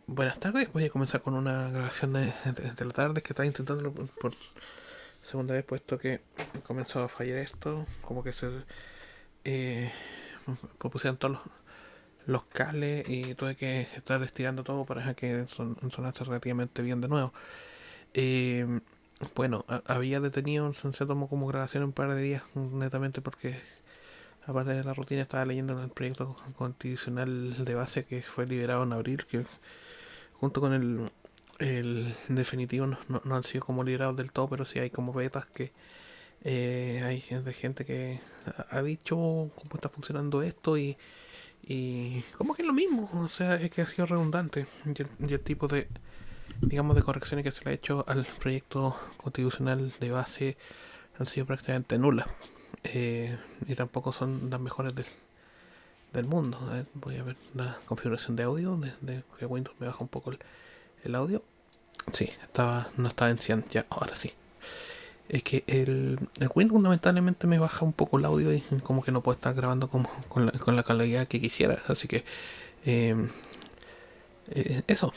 Buenas tardes, voy a comenzar con una grabación de la tarde que estaba intentando por segunda vez, puesto que comenzó a fallar esto, como que se eh, propusieron todos los cables y tuve que estar estirando todo para que sonase relativamente bien de nuevo. Eh, bueno, había detenido se tomó como grabación un par de días, netamente porque aparte de la rutina estaba leyendo el proyecto constitucional de base que fue liberado en abril, que junto con el definitivo no han sido como liberados del todo, pero sí hay como betas que hay gente que ha dicho cómo está funcionando esto y como que es lo mismo, o sea, es que ha sido redundante y el tipo de, digamos, de correcciones que se le ha hecho al proyecto constitucional de base han sido prácticamente nulas. Y tampoco son las mejores del mundo. A ver, voy a ver la configuración de audio, de que Windows me baja un poco el audio. Sí, no estaba en 100, ya, ahora sí. Es que el Windows lamentablemente me baja un poco el audio y como que no puedo estar grabando como con la calidad que quisiera. Así que eh, eso.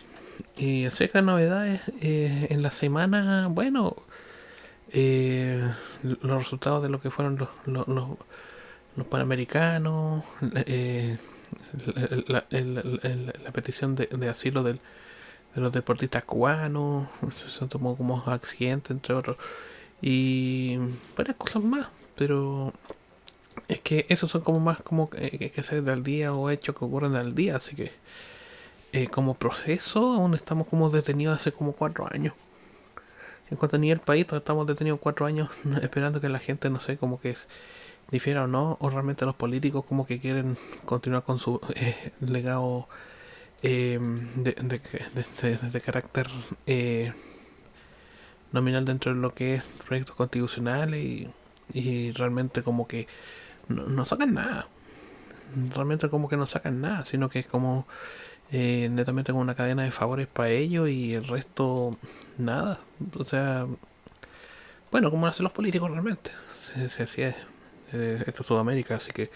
Y acerca de novedades, en la semana, bueno, eh, los resultados de lo que fueron los panamericanos, la petición de asilo de los deportistas cubanos, se tomó como accidente, entre otros. Y varias cosas más, pero es que esos son como más como que ser del día o hechos que ocurren al día, así que como proceso aún estamos como detenidos hace como 4 años. En cuanto a nivel país, estamos detenidos 4 años esperando que la gente, no sé, como que difiera o no, o realmente los políticos como que quieren continuar con su legado de carácter nominal dentro de lo que es proyectos constitucionales y realmente como que no sacan nada. Realmente como que no sacan nada, sino que es como netamente como una cadena de favores para ellos y el resto nada. O sea, bueno, como lo hacen los políticos realmente. Si así es. Esto es Sudamérica, así que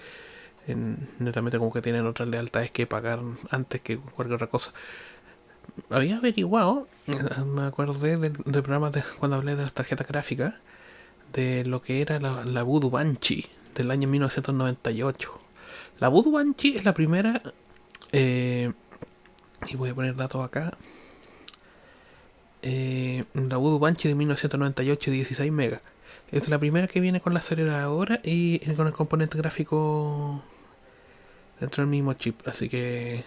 netamente como que tienen otras lealtades que pagar antes que cualquier otra cosa. Había averiguado, me acordé del programa cuando hablé de las tarjetas gráficas, de lo que era la Voodoo Banshee del año 1998. La Voodoo Banshee es la primera, eh, y voy a poner datos acá, la Voodoo Banshee de 1998, 16 megas. Es la primera que viene con la aceleradora y con el componente gráfico dentro del mismo chip. Así que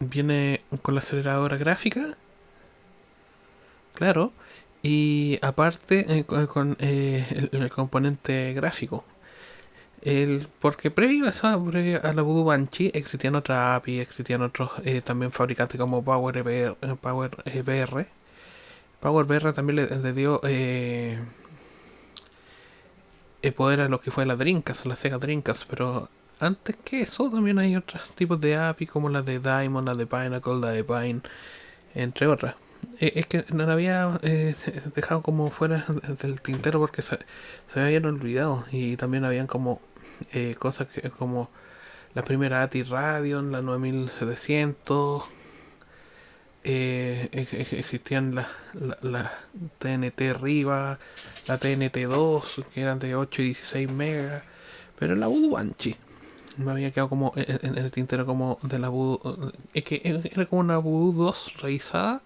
viene con la aceleradora gráfica, claro, y aparte el componente gráfico. Porque previo a eso, previo a la Voodoo Banshee, existían otras API, existían otros también fabricantes como Power VR también le dio poder a lo que fue la Dreamcast, la Sega Dreamcast, pero antes que eso también hay otros tipos de API como la de Diamond, la de Pinnacle, la de Pine, entre otras. Es que no la había dejado como fuera del tintero porque se me habían olvidado y también habían como cosas que como la primera ATI Radeon, la 9700, existían la TNT Riva, la TNT2, que eran de 8 y 16 megas, pero la Voodoo Banshee me había quedado como en el tintero como de la Voodoo, es que era como una Voodoo 2 revisada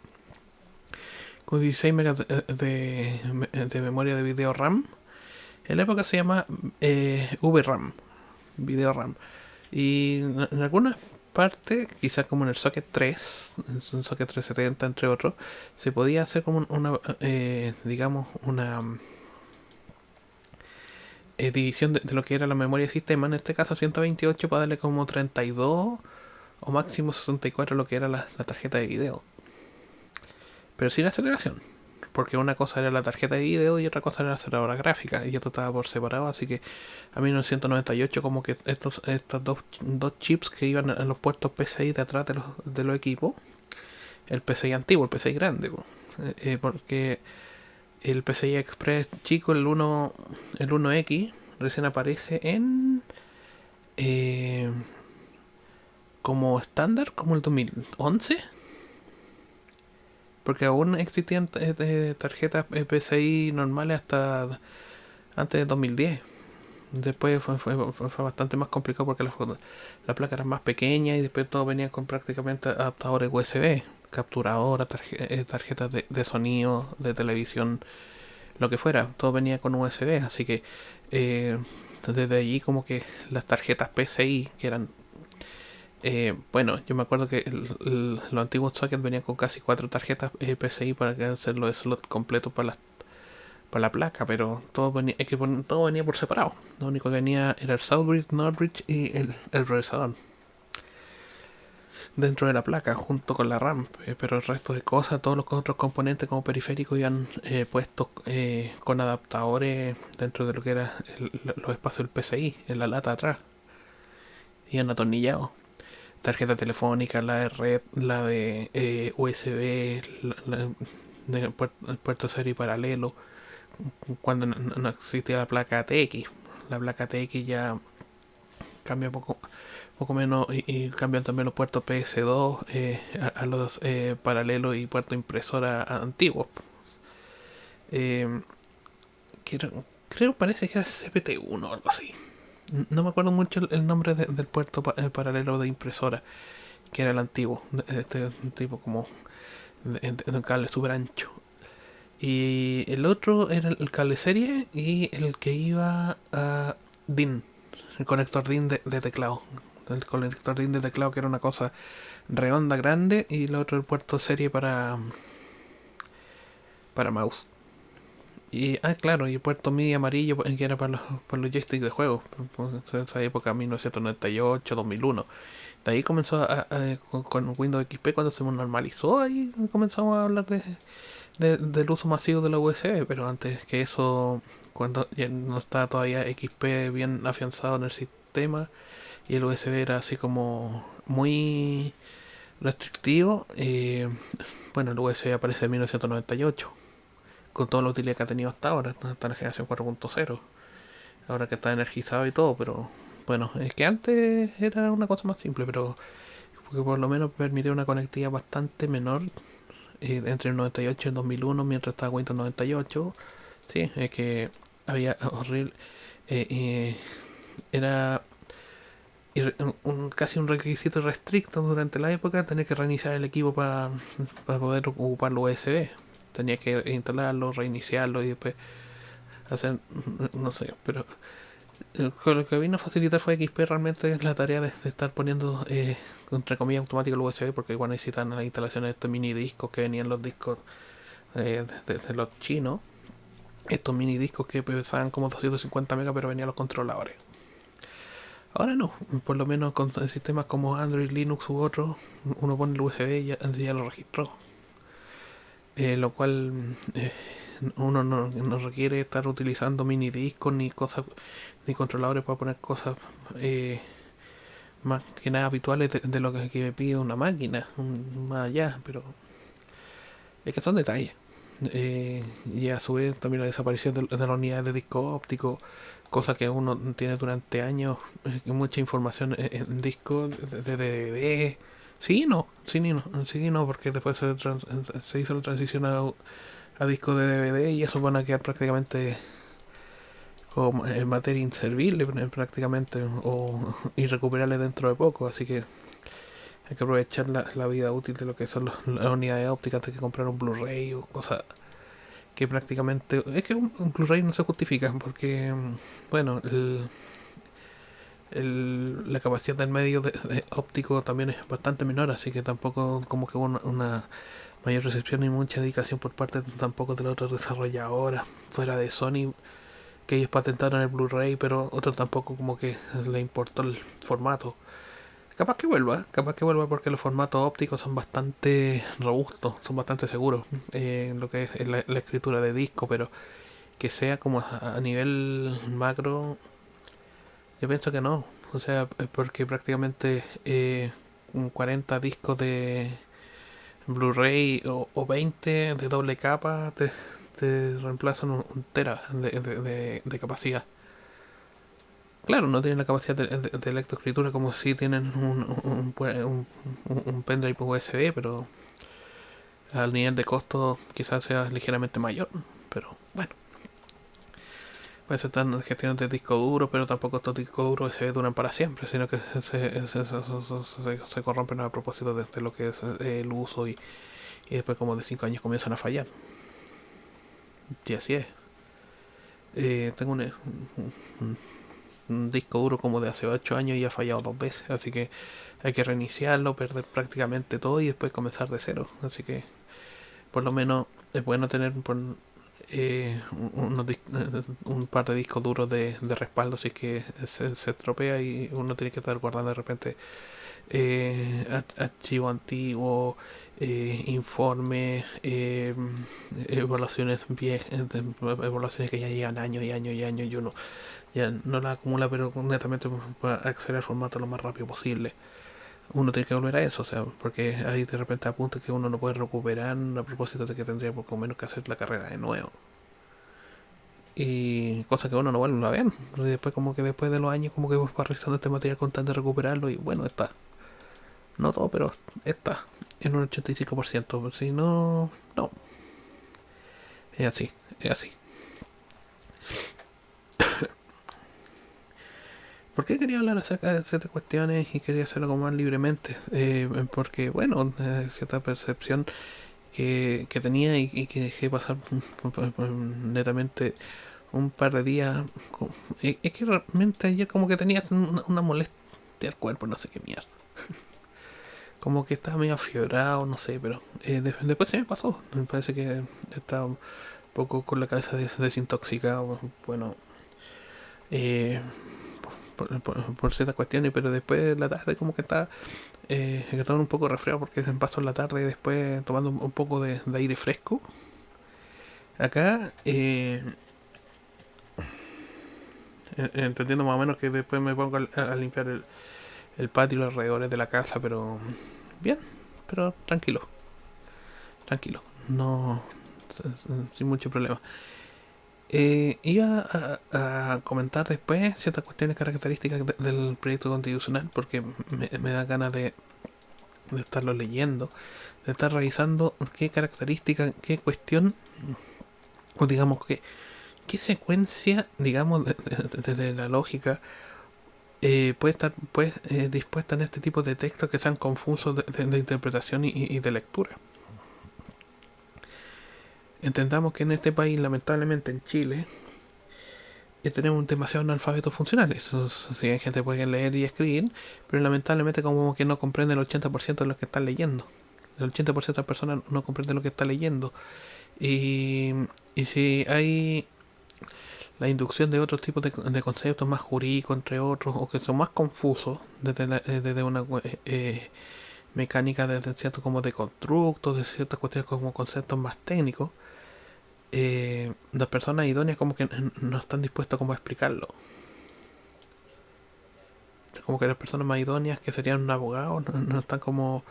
con 16 megas de memoria de video RAM. En la época se llama VRAM, video RAM. Y en algunas partes, quizás como en el Socket 3, un Socket 370 entre otros, se podía hacer como una, digamos, una división de lo que era la memoria de sistema, en este caso 128 para darle como 32 o máximo 64 lo que era la tarjeta de video. Pero sin aceleración. Porque una cosa era la tarjeta de video y otra cosa era la aceleradora gráfica. Y esto estaba por separado, así que a 1998 como que estos dos chips que iban en los puertos PCI de atrás de los equipos. El PCI antiguo, el PCI grande. Porque el PCI Express chico, el 1X, recién aparece en... eh, como estándar, como el 2011, porque aún existían tarjetas PCI normales hasta antes de 2010. Después fue bastante más complicado porque la placa era más pequeña y después todo venía con prácticamente adaptadores USB, capturadoras, tarjetas de sonido, de televisión, lo que fuera, todo venía con USB, así que eh, desde allí como que las tarjetas PCI que eran bueno, yo me acuerdo que los antiguos sockets venían con casi 4 tarjetas PCI para hacer los slots completos para la placa, pero todo venía, es que todo venía por separado. Lo único que venía era el Southbridge, Northbridge y el procesador dentro de la placa junto con la RAM, pero el resto de cosas, todos los otros componentes como periféricos iban puestos con adaptadores dentro de lo que era los espacios del PCI, en la lata atrás, iban atornillados. Tarjeta telefónica, la de red, la de USB, de puerto serie paralelo, cuando no existía la placa ATX. La placa ATX ya cambia poco menos y cambian también los puertos PS2 a los paralelos y puertos impresora antiguos. Eh, creo parece que era CPT1 o algo así. No me acuerdo mucho el nombre del puerto paralelo de impresora, que era el antiguo, este tipo como de un cable súper ancho. Y el otro era el cable serie y el que iba a DIN, el conector DIN de teclado. El conector DIN de teclado que era una cosa redonda grande y el otro el puerto serie para mouse. Y, claro, y el puerto MIDI amarillo que era para los joysticks de juego. En esa época, 1998, 2001. De ahí comenzó con Windows XP cuando se normalizó. Ahí comenzamos a hablar del uso masivo de la USB. Pero antes que eso, cuando ya no estaba todavía XP bien afianzado en el sistema y el USB era así como muy restrictivo. Bueno, el USB aparece en 1998 con toda la utilidad que ha tenido hasta ahora, hasta la generación 4.0, ahora que está energizado y todo, pero bueno, es que antes era una cosa más simple, pero porque por lo menos permitía una conectividad bastante menor entre el 98 y el 2001, mientras estaba Windows 98. Sí, es que había horrible, era casi un requisito restricto durante la época tener que reiniciar el equipo para poder ocupar los USB. Tenía que instalarlo, reiniciarlo y después hacer, no sé, pero lo que vino a facilitar fue XP realmente es la tarea de estar poniendo, entre comillas, automático el USB, porque igual necesitan la instalación de estos mini discos que venían los discos de los chinos, estos mini discos que pesaban como 250 megas, pero venían los controladores. Ahora no, por lo menos con sistemas como Android, Linux u otros, uno pone el USB y ya lo registró. Lo cual uno no requiere estar utilizando mini discos ni cosas ni controladores para poner cosas más que nada habituales de lo que pide una máquina, más allá, pero es que son detalles. Y a su vez también la desaparición de las unidades de disco óptico, cosa que uno tiene durante años, mucha información en disco de DVD. Sí, no, sí, no, porque después se hizo la transición a disco de DVD y eso van a quedar prácticamente como materia inservible prácticamente o irrecuperable dentro de poco, así que hay que aprovechar la vida útil de lo que son las unidades ópticas antes que comprar un Blu-ray o cosas que prácticamente es que un Blu-ray no se justifica porque bueno la capacidad del medio de óptico también es bastante menor, así que tampoco como que hubo una mayor recepción y mucha dedicación por parte tampoco de las otras desarrolladoras fuera de Sony, que ellos patentaron el Blu-ray, pero otros tampoco como que le importó el formato. Capaz que vuelva porque los formatos ópticos son bastante robustos, son bastante seguros en lo que es la escritura de disco, pero que sea como a nivel macro, yo pienso que no. O sea, porque prácticamente 40 discos de Blu-ray o 20 de doble capa te reemplazan un tera de capacidad. Claro, no tienen la capacidad de lectoescritura como si tienen un pendrive USB, pero al nivel de costo quizás sea ligeramente mayor. Pero bueno, puede ser tan gestiones de disco duro, pero tampoco estos discos duros se duran para siempre, sino que se corrompen a propósito de lo que es el uso y después como de 5 años comienzan a fallar. Y así es. Tengo un disco duro como de hace 8 años y ha fallado 2 veces, así que hay que reiniciarlo, perder prácticamente todo y después comenzar de cero. Así que por lo menos es bueno tener un par de discos duros de respaldo si es que se estropea y uno tiene que estar guardando de repente archivo antiguo, informes, evaluaciones viejas, evaluaciones que ya llegan años y años y años y uno ya no la acumula, pero netamente para acceder al formato lo más rápido posible. Uno tiene que volver a eso, o sea, porque hay de repente apuntes que uno no puede recuperar a propósito de que tendría por lo menos que hacer la carrera de nuevo. Y cosas que uno no vuelve a ver. Y después como que después de los años como que vas revisando este material con tal de recuperarlo y bueno, está. No todo, pero está en un 85%. Si no, no. Es así, es así. ¿Por qué quería hablar acerca de ciertas cuestiones y quería hacerlo como más libremente? Porque, bueno, cierta percepción que tenía y que dejé pasar netamente un par de días. Es que realmente ayer como que tenía una molestia al cuerpo, no sé qué mierda. Como que estaba medio afiebrado, no sé, pero después se me pasó. Me parece que estaba un poco con la cabeza desintoxicado. Bueno, eh, por ciertas cuestiones, pero después de la tarde como que estaba un poco resfriado porque se me pasó en la tarde y después tomando un poco de aire fresco. Acá, entendiendo más o menos que después me pongo a limpiar el patio y los alrededores de la casa, pero bien, pero tranquilo, tranquilo, no, sin mucho problema. Iba a comentar después ciertas cuestiones características del proyecto constitucional porque me da ganas de estarlo leyendo, de estar revisando qué característica, qué cuestión, o digamos que qué secuencia, digamos, desde la lógica puede estar dispuesta en este tipo de textos que sean confusos de interpretación y de lectura. Entendamos que en este país, lamentablemente en Chile, tenemos demasiados analfabetos funcionales. Si hay gente que puede leer y escribir, pero lamentablemente como que no comprende el 80% de lo que están leyendo. El 80% de las personas no comprende lo que está leyendo. Y, y si hay la inducción de otros tipos de conceptos más jurídicos, entre otros, o que son más confusos desde una mecánica de ciertos como de constructos, de ciertas cuestiones como conceptos más técnicos, las personas idóneas como que no están dispuestas como a explicarlo. Como que las personas más idóneas que serían un abogado no están como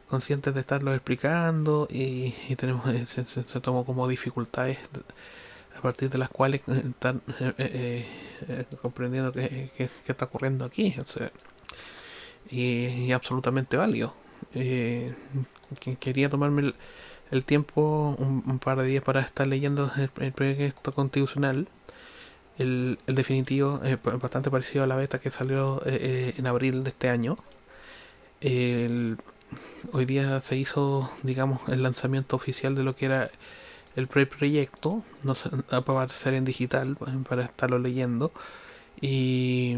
conscientes de estarlo explicando y tenemos se tomó como dificultades a partir de las cuales están comprendiendo qué está ocurriendo aquí, o sea, y absolutamente válido. Quería tomarme el tiempo, un par de días para estar leyendo el proyecto constitucional, el definitivo, bastante parecido a la beta que salió en abril de este año. El, Hoy día se hizo, digamos, el lanzamiento oficial de lo que era el preproyecto, no sé, para ser en digital, para estarlo leyendo. Y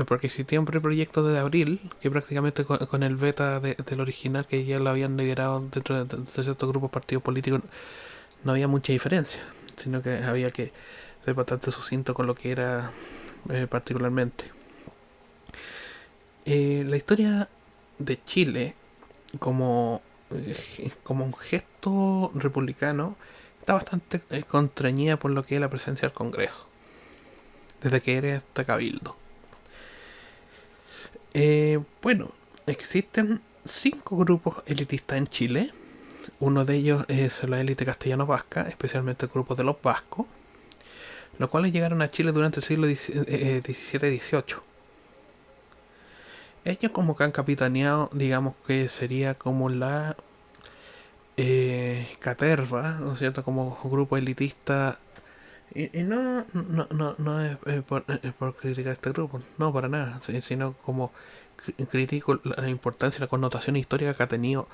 porque existía un preproyecto desde abril, que prácticamente con el beta del original que ya lo habían liberado dentro de ciertos grupos partidos políticos, no había mucha diferencia, sino que había que ser bastante sucinto con lo que era particularmente. La historia de Chile como un gesto republicano está bastante contrañida por lo que es la presencia del Congreso, desde que era hasta Cabildo. Bueno, existen 5 grupos elitistas en Chile. Uno de ellos es la élite castellano-vasca, especialmente el grupo de los vascos. los cuales llegaron a Chile durante el siglo XVII y XVIII. Ellos como que han capitaneado, digamos que sería como la caterva, ¿no es cierto? Como grupo elitista. Y no es por criticar este grupo, no, para nada, sino como critico la importancia y la connotación histórica que ha tenido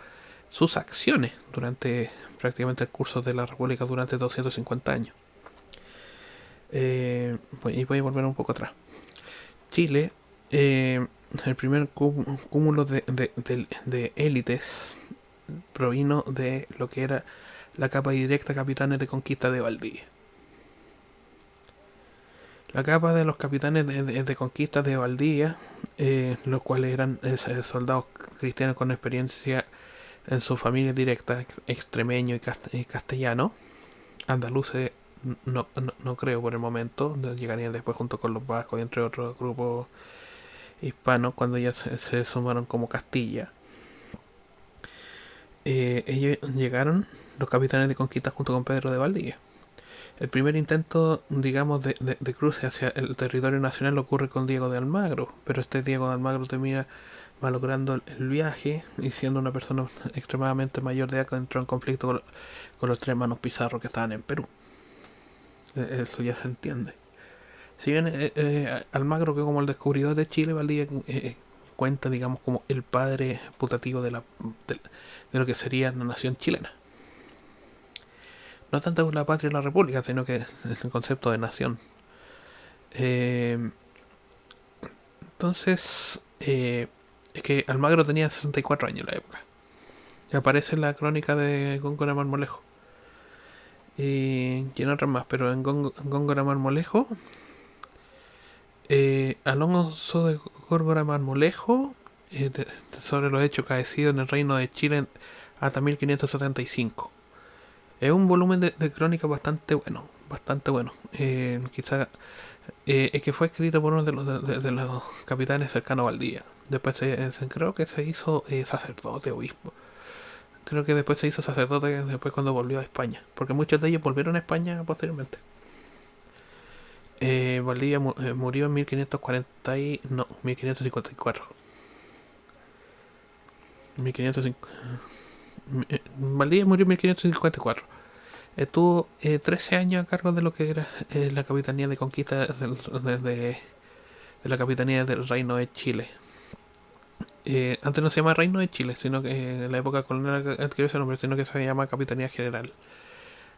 sus acciones durante prácticamente el curso de la República durante 250 años. Y voy a volver un poco atrás. Chile, el primer cúmulo de élites provino de lo que era la capa directa capitanes de conquista de Valdivia. La capa de los capitanes de conquista de Valdivia, los cuales eran soldados cristianos con experiencia en su familia directa, extremeño y castellano, andaluces no creo por el momento, llegarían después junto con los vascos y entre otros grupos hispanos cuando ya se sumaron como Castilla. Ellos llegaron, los capitanes de conquista junto con Pedro de Valdivia. El primer intento, digamos, de cruce hacia el territorio nacional ocurre con Diego de Almagro, pero este Diego de Almagro termina malogrando el viaje y siendo una persona extremadamente mayor de edad que entró en conflicto con los tres hermanos Pizarro que estaban en Perú. Eso ya se entiende. Si bien Almagro, que como el descubridor de Chile, Valdivia cuenta, digamos, como el padre putativo de lo que sería la nación chilena. No tanto la patria y la república, sino que es el concepto de nación. Entonces, es que Almagro tenía 64 años en la época. Y aparece en la crónica de Góngora Marmolejo. Y en otras más, pero en Góngora Marmolejo, Alonso de Góngora Marmolejo, sobre los hechos acaecidos en el reino de Chile hasta 1575. Es un volumen de crónica bastante bueno, bastante bueno. Quizá es que fue escrito por uno de los capitanes cercanos a Valdivia. Después creo que se hizo sacerdote, obispo. Creo que después se hizo sacerdote después cuando volvió a España, porque muchos de ellos volvieron a España posteriormente. Valdivia murió en 1540 no, 1554. 1505, Valdivia murió en 1554. Estuvo 13 años a cargo de lo que era la capitanía de conquista de la capitanía del Reino de Chile. Antes no se llama Reino de Chile, sino que en la época colonial adquirió ese nombre, sino que se llama Capitanía General.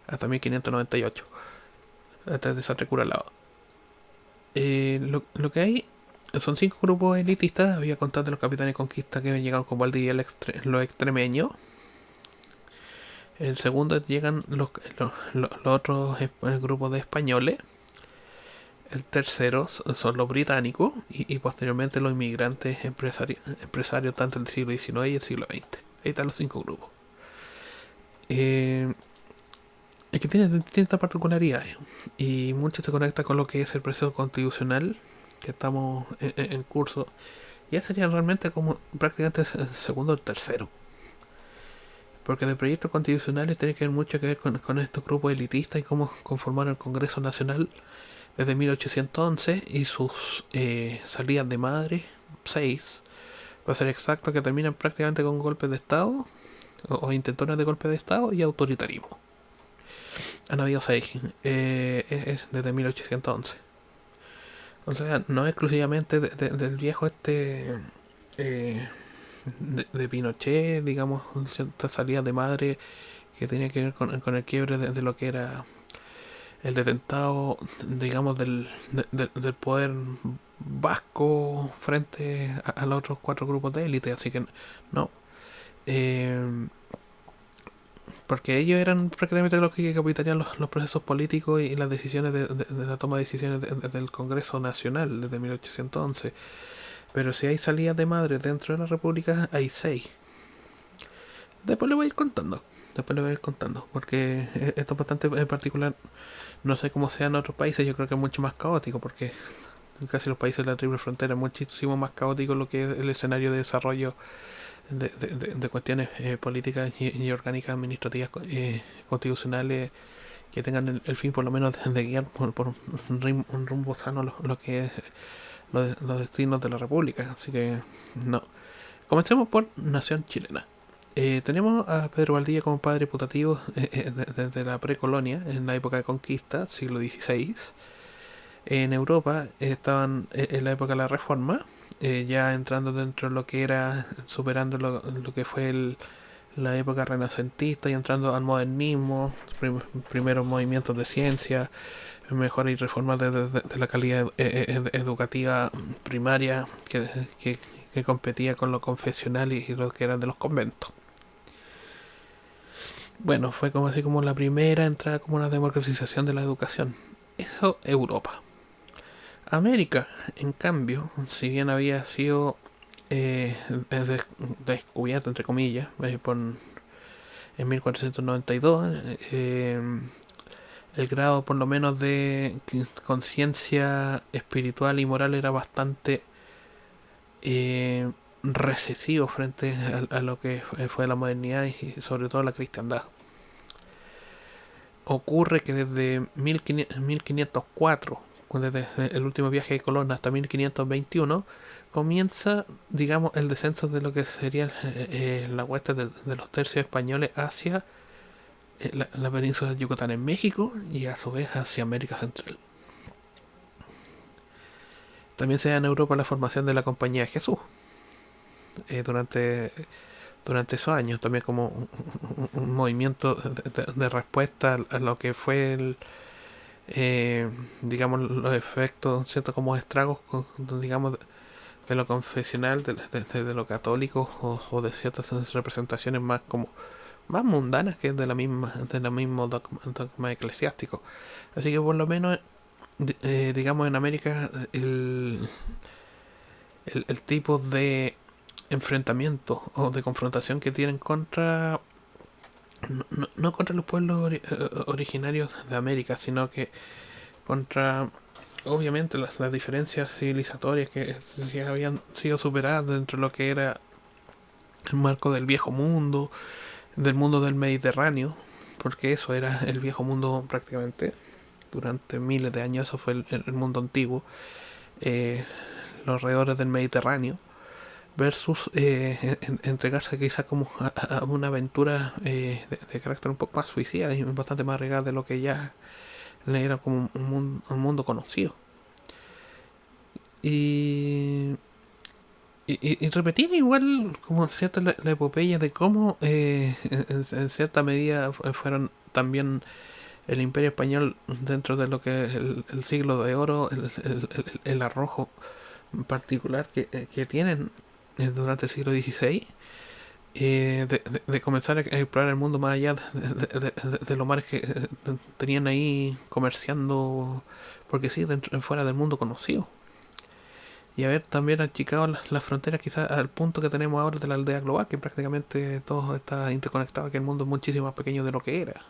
Hasta 1598. Hasta el desastre Curalao. Lo que hay son 5 grupos elitistas. Voy a contar de los capitanes de conquista que llegaron con Valdivia, los extremeños. El segundo llegan los otros grupos de españoles. El tercero son los británicos y posteriormente los inmigrantes empresarios tanto del siglo XIX y el siglo XX. Ahí están los 5 grupos. Es que tiene distintas particularidades y mucho se conecta con lo que es el proceso constitucional que estamos en curso. Ya sería realmente como prácticamente el segundo o el tercero. Porque de proyectos constitucionales tiene que ver mucho que ver con estos grupos elitistas y cómo conformaron el Congreso Nacional desde 1811 y sus salidas de madre, 6, para ser exacto, que terminan prácticamente con golpes de Estado o intentones de golpe de Estado y autoritarismo. Han habido 6 desde 1811. O sea, no exclusivamente del viejo de Pinochet, digamos, ciertas salidas de madre que tenía que ver con el quiebre de lo que era el detentado, digamos, del poder vasco frente a los otros 4 grupos de élite. Así que no. Porque ellos eran prácticamente los que capitaneaban los procesos políticos y las decisiones de la toma de decisiones del Congreso Nacional desde 1811. Pero si hay salidas de madre dentro de la República, hay 6. Después le voy a ir contando. Porque esto es bastante particular. No sé cómo sea en otros países, yo creo que es mucho más caótico, porque casi los países de la triple frontera es muchísimo más caótico lo que es el escenario de desarrollo de cuestiones políticas y orgánicas administrativas constitucionales que tengan el fin por lo menos de guiar por un rumbo sano lo que es los destinos de la República. Así que no. Comencemos por Nación Chilena. Tenemos a Pedro Valdivia como padre putativo desde la precolonia, en la época de conquista, siglo XVI. En Europa estaban en la época de la Reforma, ya entrando dentro de lo que era, superando lo que fue la época renacentista y entrando al modernismo, primeros movimientos de ciencia, mejoras y reformas de la calidad educativa primaria que competía con lo confesional y lo que eran de los conventos. Bueno, fue como así como la primera entrada como una democratización de la educación. Eso Europa. América, en cambio, si bien había sido descubierto, entre comillas, en 1492, el grado por lo menos de conciencia espiritual y moral era bastante recesivo frente a lo que fue la modernidad y sobre todo la cristiandad. Ocurre que desde 1504, desde el último viaje de Colón hasta 1521, comienza, digamos, el descenso de lo que sería la hueste de los tercios españoles hacia la península de Yucatán en México y a su vez hacia América Central. También se da en Europa la formación de la Compañía de Jesús durante esos años, también como un movimiento de respuesta a lo que fue digamos, los efectos, cierto, como estragos, digamos, de lo confesional, de lo católico o de ciertas representaciones más como más mundanas que de la mismo dogma eclesiástico. Así que por lo menos digamos en América el tipo de enfrentamiento o de confrontación que tienen contra no contra los pueblos originarios de América, sino que contra obviamente las diferencias civilizatorias que ya habían sido superadas dentro de lo que era el marco del viejo mundo, del mundo del Mediterráneo, porque eso era el viejo mundo prácticamente. Durante miles de años eso fue el mundo antiguo, los alrededores del Mediterráneo, versus entregarse quizá como a una aventura de carácter un poco más suicida y bastante más arriesgada de lo que ya era como un mundo conocido. Y repetir igual como cierta la epopeya de cómo en cierta medida fueron también el Imperio Español dentro de lo que es el siglo de oro, el arrojo particular que tienen durante el siglo XVI, de comenzar a explorar el mundo más allá de los mares que tenían ahí comerciando, porque sí, fuera del mundo conocido. Y haber también achicado las fronteras quizás al punto que tenemos ahora de la aldea global, que prácticamente todo está interconectado, que el mundo es muchísimo más pequeño de lo que era.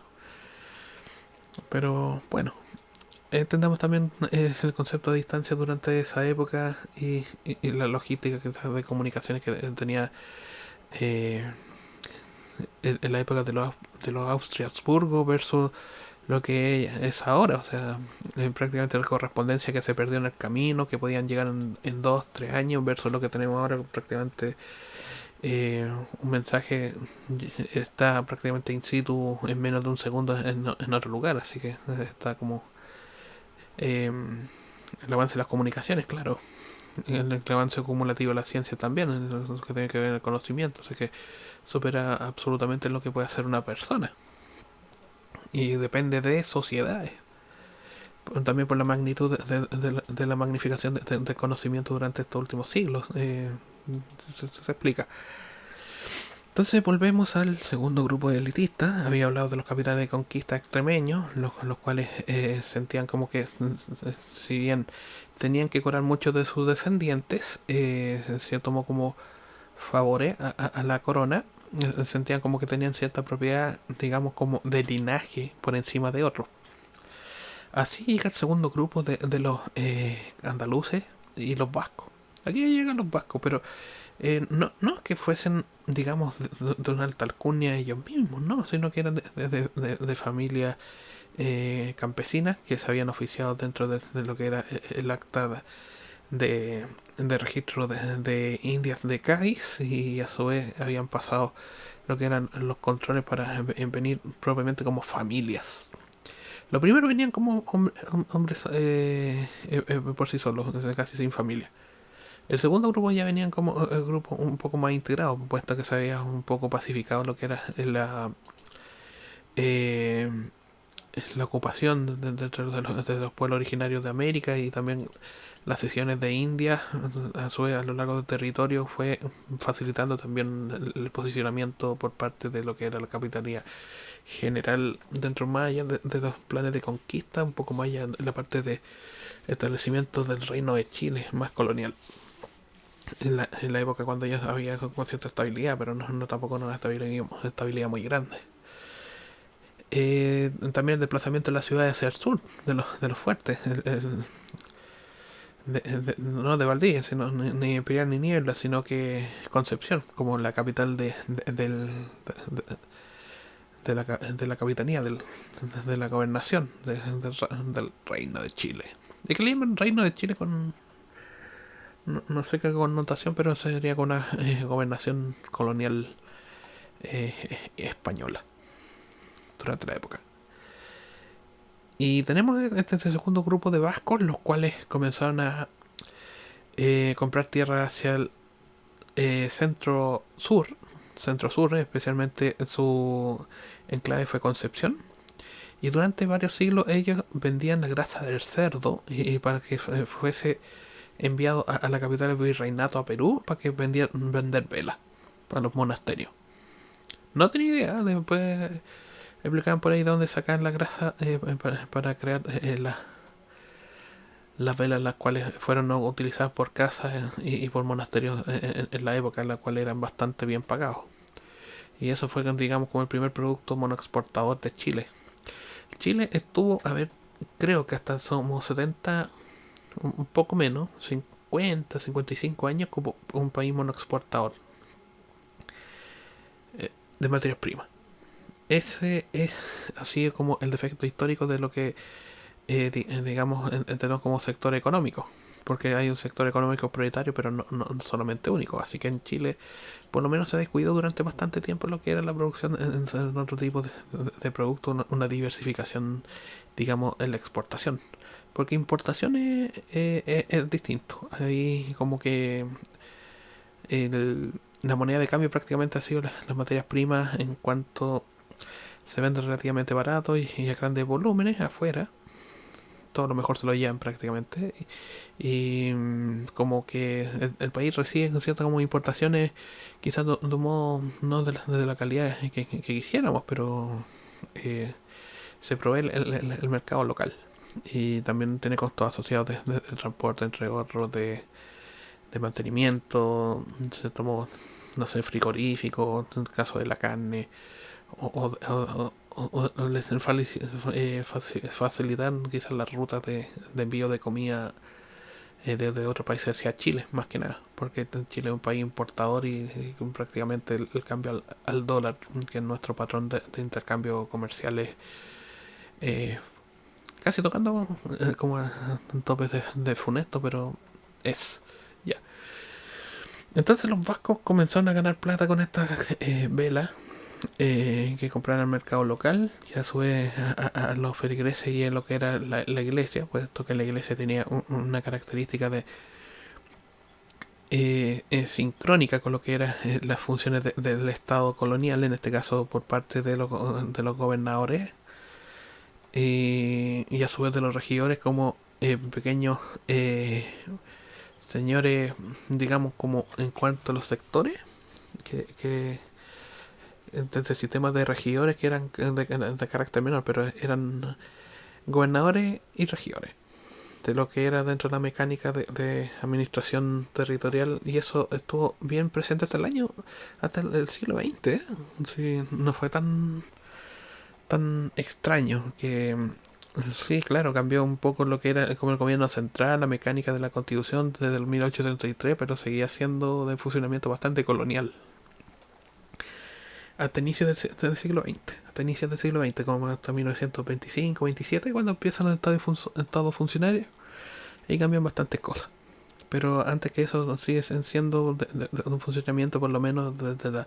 Pero bueno, entendamos también el concepto de distancia durante esa época y la logística de comunicaciones que tenía en la época de los Austriasburgo versus lo que es ahora, o sea, prácticamente la correspondencia que se perdió en el camino, que podían llegar en 2-3 años, versus lo que tenemos ahora, prácticamente un mensaje está prácticamente in situ en menos de un segundo en otro lugar, así que está como el avance de las comunicaciones, claro, el avance acumulativo de la ciencia también, en lo que tiene que ver el conocimiento, así que supera absolutamente lo que puede hacer una persona. Y depende de sociedades. También por la magnitud de la magnificación del conocimiento durante estos últimos siglos. Se explica. Entonces volvemos al segundo grupo de elitistas. Había hablado de los capitanes de conquista extremeños, los cuales sentían como que, si bien tenían que curar muchos de sus descendientes, en cierto modo como favores a la corona, sentían como que tenían cierta propiedad, digamos, como de linaje por encima de otros. Así llega el segundo grupo de los andaluces y los vascos. Aquí llegan los vascos, pero no es que fuesen, digamos, de una alta alcurnia ellos mismos, no, sino que eran de familias campesinas que se habían oficiado dentro de lo que era el acta de registro de Indias de Cádiz, y a su vez habían pasado lo que eran los controles para venir propiamente como familias. Lo primero venían como hombres por sí solos, casi sin familia. El segundo grupo ya venían como el grupo un poco más integrado, puesto que se había un poco pacificado lo que era eh, la ocupación de los pueblos originarios de América, y también las sesiones de India a su vez a lo largo del territorio fue facilitando también el posicionamiento por parte de lo que era la capitanía general dentro más allá de los planes de conquista, un poco más allá en la parte de establecimiento del reino de Chile más colonial. En la época cuando ya había con cierta estabilidad, pero no tampoco una estabilidad muy grande. También el desplazamiento de la ciudad hacia el sur, de los fuertes, no de Valdivia, sino ni Imperial ni Niebla, sino que Concepción, como la capital de la capitanía, de la gobernación, del Reino de Chile. ¿De qué le llaman Reino de Chile con... No sé qué connotación, pero sería con una gobernación colonial española durante la época. Y tenemos este segundo grupo de vascos, los cuales comenzaron a comprar tierra hacia el centro-sur, especialmente su enclave fue Concepción. Y durante varios siglos ellos vendían la grasa del cerdo y para que fuese enviado a la capital del virreinato a Perú para que vender velas para los monasterios. No tenía idea, después explicaban por ahí de dónde sacar la grasa para crear las velas, las cuales fueron utilizadas por casas y por monasterios en la época en la cual eran bastante bien pagados. Y eso fue, digamos, como el primer producto monoexportador de Chile. Chile estuvo, a ver, creo que hasta somos 70, un poco menos, 50, 55 años como un país monoexportador de materias primas. Ese es así como el defecto histórico de lo que digamos entendemos como sector económico, porque hay un sector económico prioritario pero no solamente único, así que en Chile por lo menos se descuidó durante bastante tiempo lo que era la producción en otro tipo de productos, una diversificación digamos en la exportación, porque importación es distinto, ahí como que la moneda de cambio prácticamente ha sido las materias primas en cuanto se vende relativamente barato y a grandes volúmenes afuera. Todo lo mejor se lo llevan prácticamente. Y como que el país recibe ciertas como importaciones, quizás de un modo no de la calidad que quisiéramos, pero se provee el mercado local. Y también tiene costos asociados de transporte, entre otros, de mantenimiento, se tomó, no sé, frigorífico, en el caso de la carne, o les facilitar quizás las rutas de envío de comida desde otros países hacia Chile, más que nada, porque Chile es un país importador y prácticamente el cambio al dólar, que es nuestro patrón de intercambio comercial, es eh, casi tocando como a topes de funesto, pero es ya. Entonces los vascos comenzaron a ganar plata con estas velas que compraron al mercado local y a su vez a los feligreses y en lo que era la iglesia, puesto que la iglesia tenía una característica de sincrónica con lo que eran las funciones del Estado colonial, en este caso por parte de los gobernadores y a su vez de los regidores como pequeños señores, digamos, como en cuanto a los sectores que desde sistemas de regidores que eran de carácter menor, pero eran gobernadores y regidores de lo que era dentro de la mecánica de administración territorial, y eso estuvo bien presente hasta el siglo XX, ¿eh? Sí, no fue tan extraño que sí, claro, cambió un poco lo que era como el gobierno central, la mecánica de la constitución desde el 1833, pero seguía siendo de funcionamiento bastante colonial. hasta inicios del siglo XX, hasta inicios del siglo XX, como hasta 1925, 27, cuando empiezan el estado funcionario, ahí cambian bastantes cosas. Pero antes que eso sigue siendo de un funcionamiento, por lo menos de las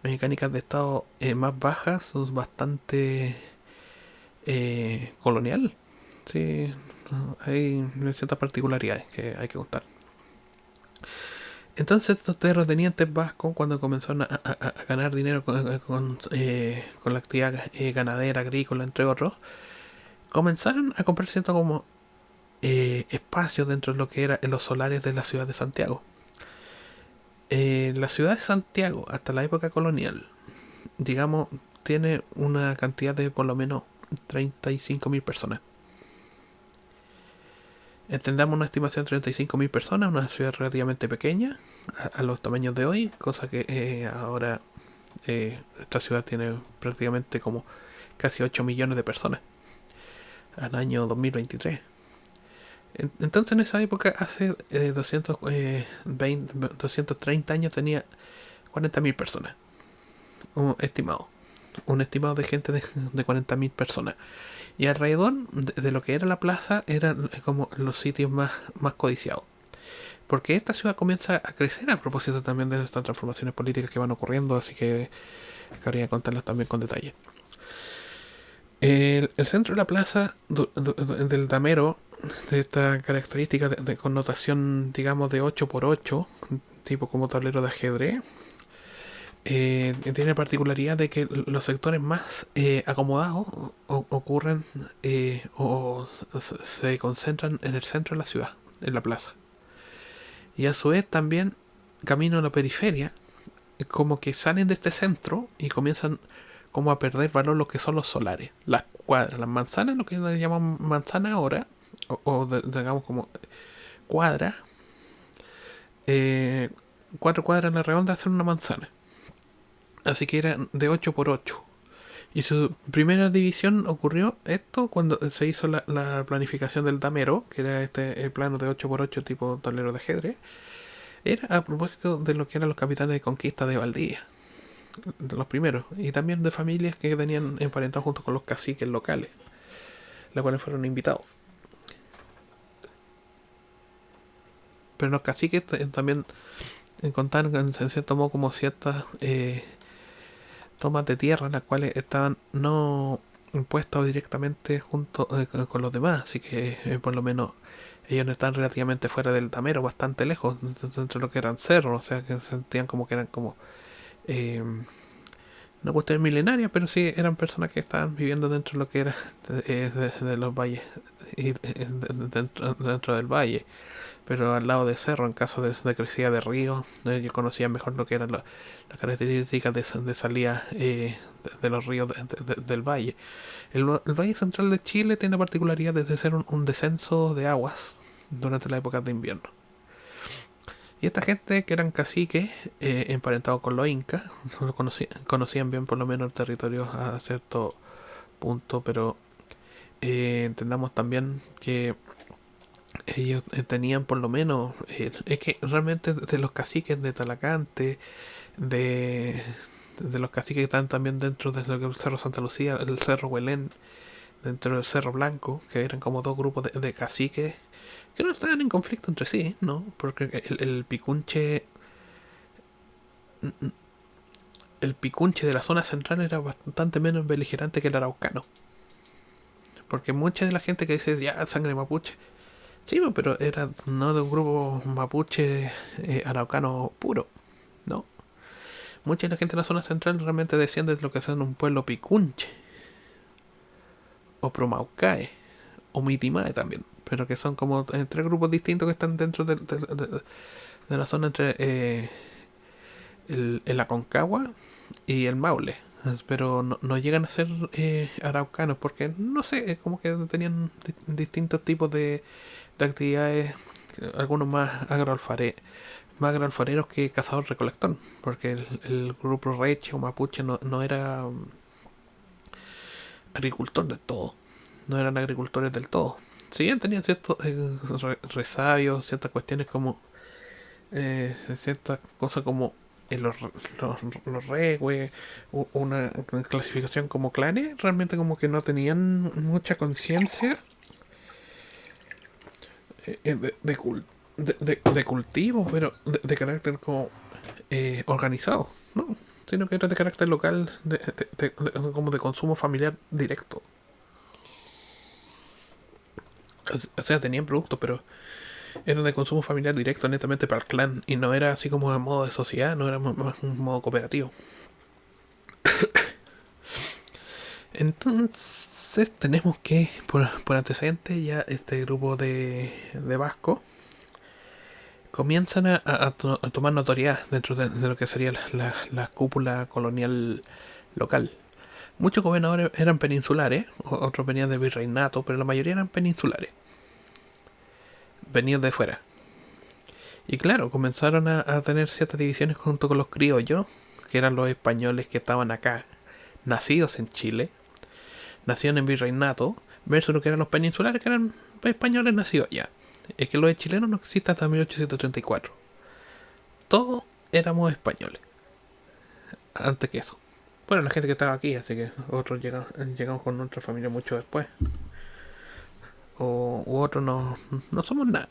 mecánicas de estado más bajas, son bastante colonial. Sí, hay ciertas particularidades que hay que contar. Entonces estos terratenientes vascos, cuando comenzaron a ganar dinero con la actividad ganadera, agrícola, entre otros, comenzaron a comprar cierto como espacios dentro de lo que era en los solares de la ciudad de Santiago. La ciudad de Santiago, hasta la época colonial, digamos, tiene una cantidad de por lo menos 35.000 personas. Entendamos una estimación de 35.000 personas, una ciudad relativamente pequeña a los tamaños de hoy, cosa que ahora esta ciudad tiene prácticamente como casi 8 millones de personas al año 2023. Entonces en esa época, hace 230 años, tenía 40.000 personas, un estimado. Un estimado de gente de 40.000 personas. Y alrededor de lo que era la plaza eran como los sitios más codiciados. Porque esta ciudad comienza a crecer a propósito también de estas transformaciones políticas que van ocurriendo, así que quería contarlas también con detalle. El centro de la plaza del Damero, de esta característica de connotación, digamos, de 8x8, tipo como tablero de ajedrez, tiene la particularidad de que los sectores más acomodados ocurren o se concentran en el centro de la ciudad, en la plaza. Y a su vez también, camino a la periferia, como que salen de este centro y comienzan como a perder valor lo que son los solares, las cuadras, las manzanas, lo que le llaman manzana ahora, digamos como cuadras, 4 cuadras en la redonda hacen una manzana. Así que era de 8x8. Y su primera división ocurrió esto cuando se hizo la planificación del damero, que era el plano de 8x8 tipo tablero de ajedrez. Era a propósito de lo que eran los capitanes de conquista de Valdivia, de los primeros, y también de familias que tenían emparentados junto con los caciques locales, los cuales fueron invitados. Pero los caciques también contaron en cierto modo como ciertas tomas de tierra, las cuales estaban no impuestos directamente junto con los demás, así que por lo menos ellos no están relativamente fuera del damero, bastante lejos, entre lo que eran cerros, o sea que se sentían como que eran como no cuestiones milenarias, pero sí eran personas que estaban viviendo dentro de lo que era de los valles y dentro del valle, pero al lado de cerro, en caso de crecida de río, ellos conocían mejor lo que eran las características de salida de los ríos del valle. El Valle Central de Chile tiene la particularidad de ser un descenso de aguas durante la época de invierno. Y esta gente, que eran caciques, emparentados con los incas, conocían bien por lo menos el territorio a cierto punto, pero entendamos también que ellos tenían por lo menos, es que realmente de los caciques de Talacante, de, de los caciques que están también dentro de lo que es el Cerro Santa Lucía, el Cerro Huelén, dentro del Cerro Blanco, que eran como dos grupos de caciques que no estaban en conflicto entre sí, ¿no? Porque el picunche de la zona central era bastante menos beligerante que el araucano. Porque mucha de la gente que dice, ya, sangre mapuche, sí, pero era no de un grupo mapuche araucano puro, ¿no? Mucha de la gente de la zona central realmente desciende de lo que es un pueblo picunche, o promaucae, o mitimae también, pero que son como tres grupos distintos que están dentro de la zona entre el Aconcagua y el Maule. Pero no llegan a ser araucanos porque, no sé, es como que tenían distintos tipos de actividades, algunos más agroalfareros que cazador-recolector, porque el grupo Reche o Mapuche no era agricultor del todo, no eran agricultores del todo. Si bien tenían ciertos resabios, ciertas cuestiones como ciertas cosas como los regue, una clasificación como clanes, realmente como que no tenían mucha conciencia de cultivo, pero de carácter como organizado, ¿no? Sino que era de carácter local, como de consumo familiar directo. O sea, tenían productos, pero era de consumo familiar directo netamente para el clan. Y no era así como de modo de sociedad, no era más un modo cooperativo. Entonces tenemos que, por antecedente, ya este grupo de vascos comienzan a tomar notoriedad dentro de lo que sería la cúpula colonial local. Muchos gobernadores eran peninsulares, otros venían de virreinato, pero la mayoría eran peninsulares, venían de fuera. Y claro, comenzaron a tener ciertas divisiones junto con los criollos, que eran los españoles que estaban acá, nacidos en Chile, nacidos en virreinato, versus lo que eran los peninsulares, que eran españoles nacidos allá. Es que los chilenos no existen hasta 1834. Todos éramos españoles. Antes que eso. Bueno, la gente que estaba aquí, así que otros llegamos con nuestra familia mucho después. U otros no somos nada.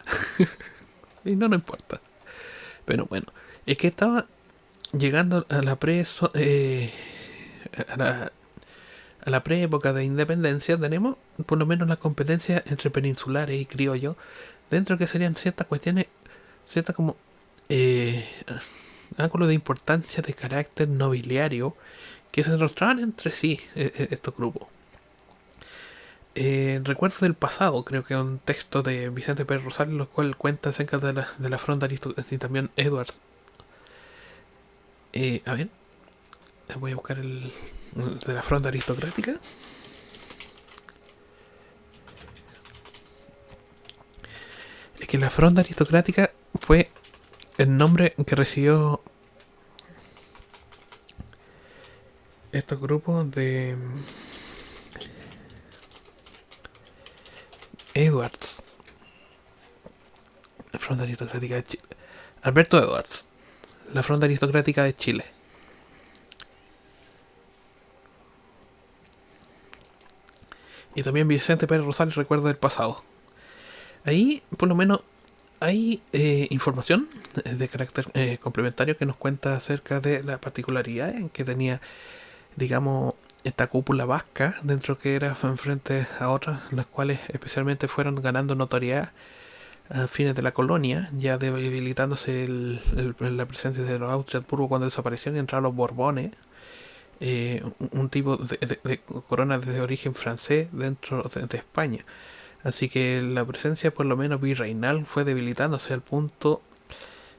Y no nos importa. Pero bueno, es que estaba llegando a la a la pre-época de independencia. Tenemos por lo menos la competencia entre peninsulares y criollos, dentro que serían ciertas cuestiones, ciertas como ángulos de importancia de carácter nobiliario que se demostraban entre sí estos grupos. Recuerdo del pasado, creo que un texto de Vicente Pérez Rosales, lo cual cuenta acerca de la fronda aristocrática y también Edwards. A ver, voy a buscar el de la fronda aristocrática. Es que la fronda aristocrática fue el nombre que recibió estos grupos de Edwards. La fronda aristocrática de Chile. Alberto Edwards. La fronda aristocrática de Chile. Y también Vicente Pérez Rosales, recuerdo del pasado. Ahí, por lo menos, hay información de carácter complementario que nos cuenta acerca de la particularidad en que tenía, digamos, esta cúpula vasca dentro que era frente a otras, las cuales especialmente fueron ganando notoriedad a fines de la colonia, ya debilitándose la presencia de los Austrias-Habsburgo cuando desaparecieron y entraron los Borbones, un tipo de corona de origen francés dentro de España. Así que la presencia por lo menos virreinal fue debilitándose al punto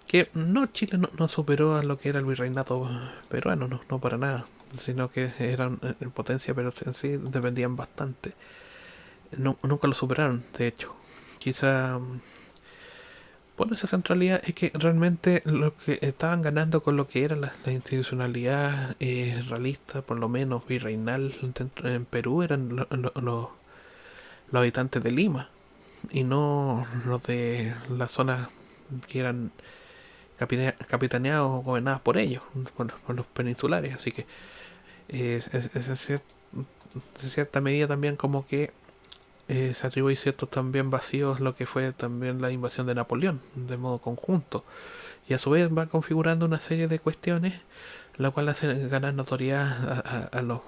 que no, Chile no superó a lo que era el virreinato peruano, no para nada, sino que eran en potencia, pero en sí dependían bastante. Nunca lo superaron, de hecho. Quizá por esa centralidad es que realmente lo que estaban ganando con lo que era la institucionalidad realista, por lo menos virreinal en Perú, eran los habitantes de Lima y no los de las zonas que eran capitaneadas o gobernadas por ellos, por los peninsulares. Así que en cierta medida también como que se atribuye ciertos también vacíos lo que fue también la invasión de Napoleón de modo conjunto, y a su vez va configurando una serie de cuestiones la cual hace ganar notoriedad a los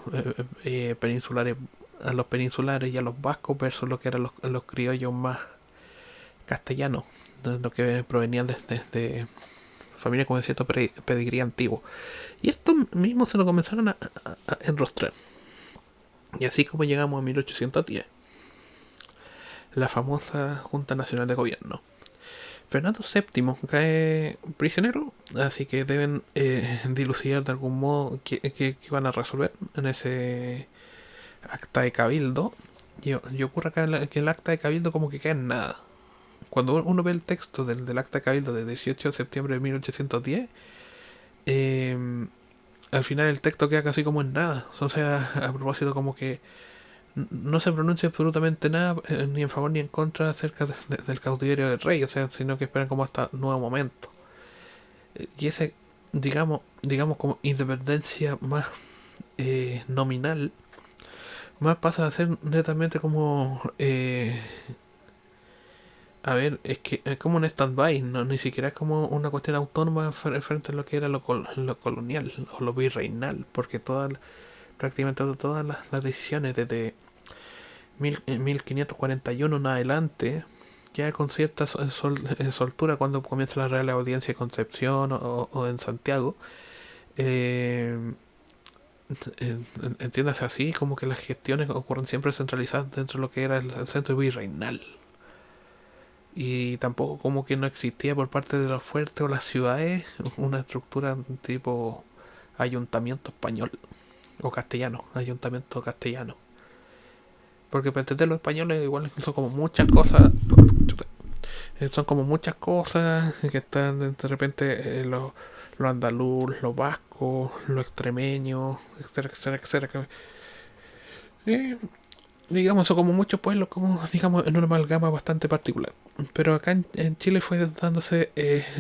peninsulares, a los peninsulares y a los vascos versus lo que eran los criollos más castellanos, los que provenían de familias con cierto pedigrí antiguo. Y esto mismo se lo comenzaron a enrostrar. Y así como llegamos a 1810, la famosa Junta Nacional de Gobierno. Fernando VII cae prisionero, así que deben dilucidar de algún modo qué van a resolver en ese acta de cabildo. Y ocurre acá que el acta de cabildo como que cae en nada. Cuando uno ve el texto del acta de cabildo de 18 de septiembre de 1810, al final el texto queda casi como en nada. O sea, a propósito como que no se pronuncia absolutamente nada ni en favor ni en contra acerca del cautiverio del rey, o sea, sino que esperan como hasta nuevo momento. Y ese digamos como independencia más nominal, más pasa a ser netamente como a ver, es que es como un stand-by, no, ni siquiera es como una cuestión autónoma frente a lo que era lo colonial o lo virreinal, porque prácticamente todas las decisiones desde 1541 en adelante, ya con cierta soltura cuando comienza la Real Audiencia de Concepción o en Santiago, eh, entiéndase así, como que las gestiones ocurren siempre centralizadas dentro de lo que era el centro virreinal. Y tampoco como que no existía por parte de los fuertes o las ciudades una estructura tipo ayuntamiento español o castellano, ayuntamiento castellano. Porque para entender los españoles igual son como muchas cosas, son como muchas cosas que están de repente los andaluz, los vascos, los extremeños, etcétera, etcétera, etcétera. Eh, digamos, son como muchos pueblos, como digamos, en una amalgama bastante particular. Pero acá en Chile fue dándose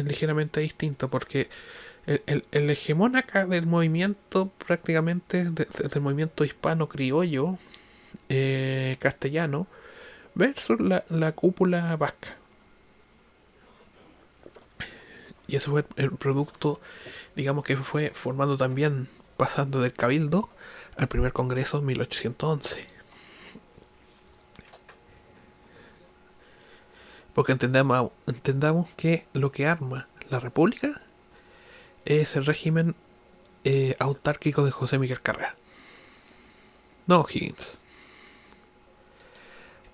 ligeramente distinto, porque el hegemón acá del movimiento, prácticamente, del movimiento hispano criollo, castellano, versus la cúpula vasca. Y ese fue el producto, digamos, que fue formando también, pasando del cabildo al primer congreso en 1811. Porque entendamos que lo que arma la república es el régimen autárquico de José Miguel Carrera. No O'Higgins.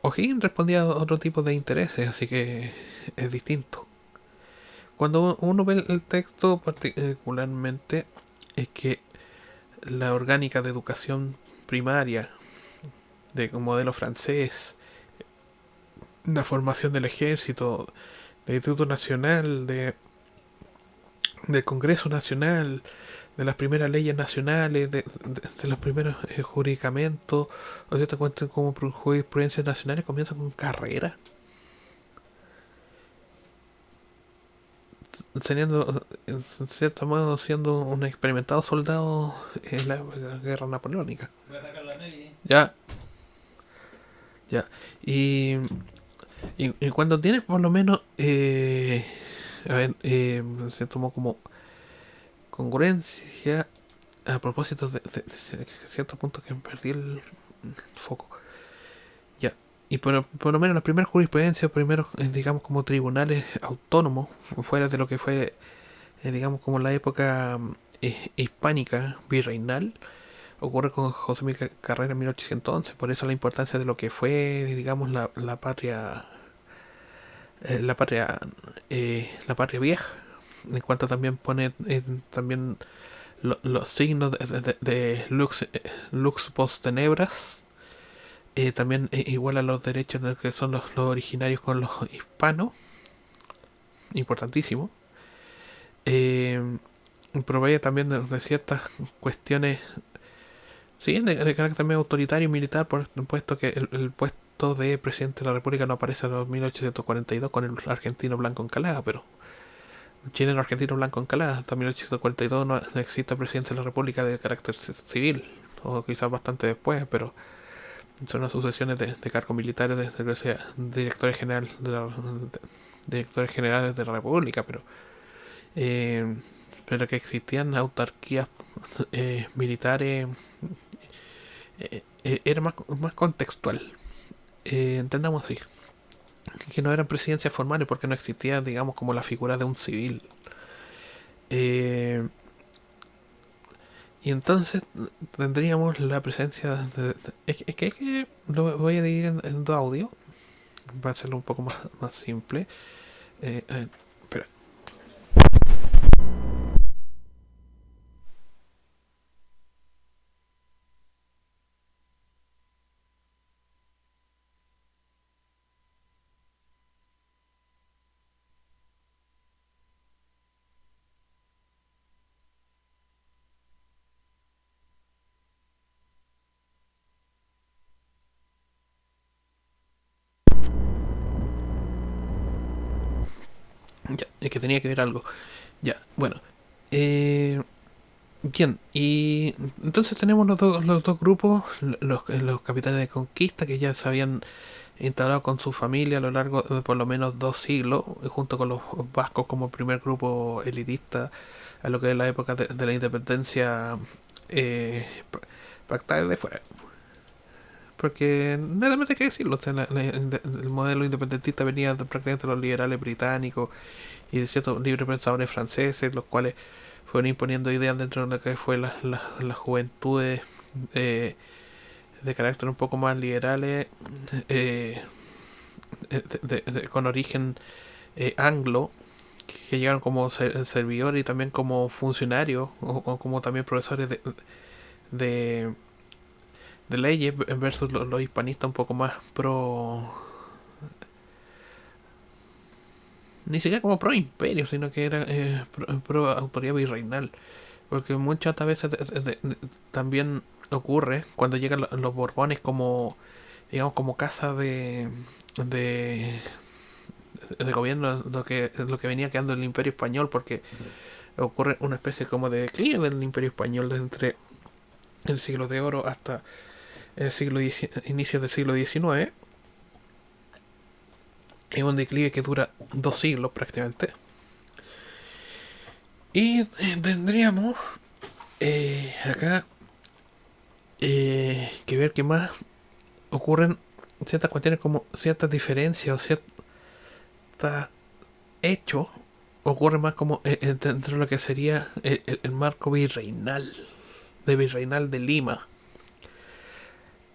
O'Higgins respondía a otro tipo de intereses, así que es distinto. Cuando uno ve el texto particularmente, es que la orgánica de educación primaria de un modelo francés, la formación del ejército, del Instituto Nacional, del Congreso Nacional, de las primeras leyes nacionales, de los primeros jurídicamentos, o sea, te cuentan como jurisprudencias nacionales, comienzan con carrera. Teniendo, en cierto modo, siendo un experimentado soldado en la guerra napoleónica. Voy a sacar la Mary. Ya, ya. Y cuando tienes por lo menos, a ver, se tomó como congruencia a propósito de cierto punto que perdí el foco. Ya. Y por lo menos la primera jurisprudencia, primeros, digamos, como tribunales autónomos, fuera de lo que fue, digamos, como la época hispánica, virreinal, ocurre con José Miguel Carrera en 1811. Por eso la importancia de lo que fue, digamos, la patria, la patria vieja. En cuanto también pone también los signos de lux post tenebras, también igual a los derechos de que son los originarios con los hispanos, importantísimo. Proveía también de ciertas cuestiones, sí, de carácter también autoritario y militar, por puesto que el puesto de presidente de la República no aparece en 1842 con el argentino Blanco Encalada, pero chileno argentino Blanco Encalada, hasta 1842 no existe presidente de la República de carácter civil, o quizás bastante después, pero son las sucesiones de cargos militares desde que sea directores general directores generales de la República, eh, pero que existían autarquías militares, era más contextual. Entendamos así, que no eran presidencias formales porque no existía, digamos, como la figura de un civil. Eh, y entonces tendríamos la presencia es que lo voy a dividir en dos audios para hacerlo un poco más simple. Espera. Ya, es que tenía que ver algo. Ya, bueno. Eh, Bien, y entonces tenemos los dos grupos, los capitanes de conquista que ya se habían instalado con su familia a lo largo de por lo menos 2 siglos, junto con los vascos como primer grupo elitista a lo que es la época de la independencia eh, pactada de fuera. Porque nada más hay que decirlo, o sea, el modelo independentista venía prácticamente de los liberales británicos y de ciertos libres pensadores franceses, los cuales fueron imponiendo ideas dentro de lo que fue las juventudes eh, de carácter un poco más liberales, eh, con origen anglo, que llegaron como servidores y también como funcionarios, o como también profesores de, de leyes, versus los hispanistas un poco más pro, ni siquiera como pro imperio, sino que era pro autoridad virreinal. Porque muchas veces también ocurre cuando llegan los Borbones como, digamos, como casa de, de gobierno, lo que venía quedando el Imperio Español, porque ocurre una especie como de declive del Imperio Español desde entre el siglo de oro hasta el inicio del siglo XIX. Es un declive que dura 2 siglos prácticamente. Y tendríamos acá que ver qué más ocurren ciertas cuestiones como ciertas diferencias o ciertos hechos ocurren más como dentro de lo que sería el marco virreinal de Lima.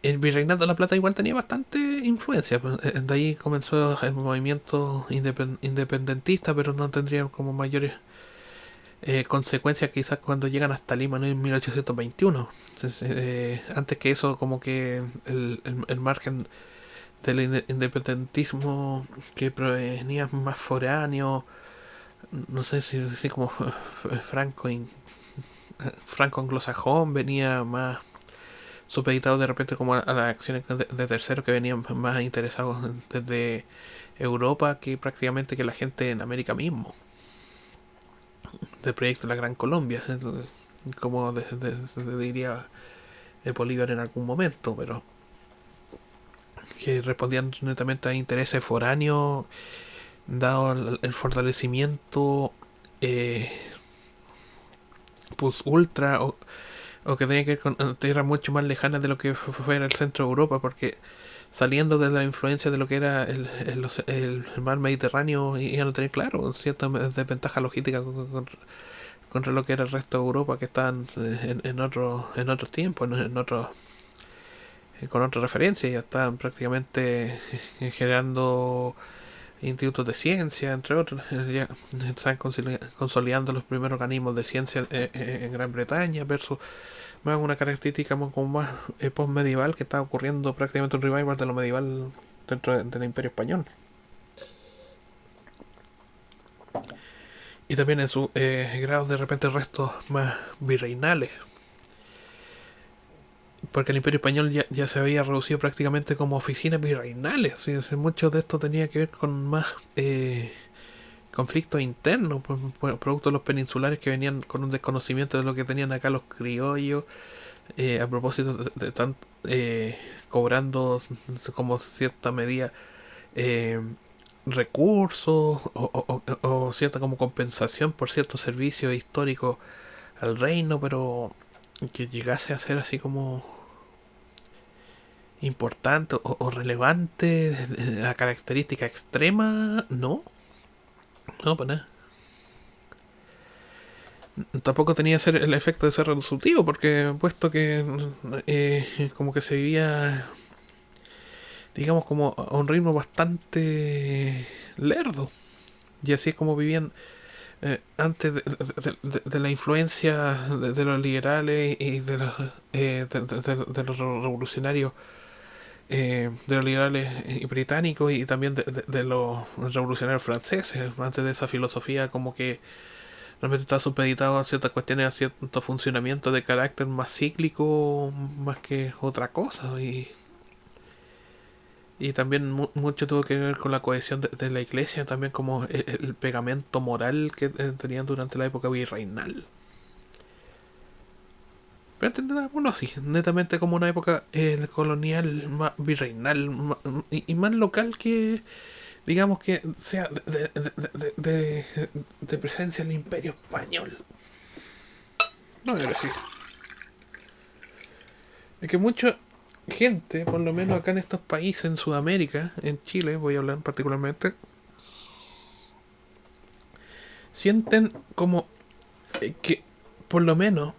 El virreinato de La Plata igual tenía bastante influencia, pues, de ahí comenzó el movimiento independentista, pero no tendría como mayores consecuencias quizás cuando llegan hasta Lima, ¿no? En 1821. Entonces, antes que eso, como que el margen del independentismo que provenía más foráneo, no sé si como franco, franco anglosajón, venía más supeditado de repente como a las acciones de terceros que venían más interesados desde Europa que prácticamente que la gente en América mismo, del proyecto de la Gran Colombia, como se diría Bolívar en algún momento, pero que respondían netamente a intereses foráneos, dado el fortalecimiento eh, pues ultra o que tenía que ver con tierras mucho más lejanas de lo que fue el centro de Europa, porque saliendo de la influencia de lo que era el mar Mediterráneo iban a tener, claro, cierta desventaja logística contra lo que era el resto de Europa, que estaban en otros tiempos, en otros con otra referencia, ya estaban prácticamente generando institutos de ciencia, entre otros, ya están consolidando los primeros organismos de ciencia en Gran Bretaña, versus más una característica como más post-medieval, que está ocurriendo prácticamente un revival de lo medieval dentro del Imperio Español. Y también en sus grados de repente restos más virreinales, porque el Imperio Español ya se había reducido prácticamente como oficinas virreinales, así que mucho de esto tenía que ver con más conflictos internos, producto de los peninsulares que venían con un desconocimiento de lo que tenían acá los criollos, a propósito de tanto cobrando como cierta medida eh, recursos o cierta como compensación por ciertos servicios históricos al reino, pero que llegase a ser así como importante o relevante, la característica extrema, no, no, pues nada. Tampoco tenía ser el efecto de ser resolutivo, porque puesto que como que se vivía, digamos, como a un ritmo bastante lerdo. Y así es como vivían antes de la influencia de los liberales y de los revolucionarios, de los liberales británicos y también de los revolucionarios franceses. Antes de esa filosofía como que realmente está supeditado a ciertas cuestiones, a cierto funcionamiento de carácter más cíclico, más que otra cosa. Y también mucho tuvo que ver con la cohesión de la iglesia, también como el pegamento moral que tenían durante la época virreinal. Pero entendámoslo así, netamente como una época colonial, más virreinal y más local que, digamos que sea de presencia del imperio español. No es así. Es que mucha gente, por lo menos acá en estos países, en Sudamérica, en Chile, voy a hablar particularmente, sienten como que por lo menos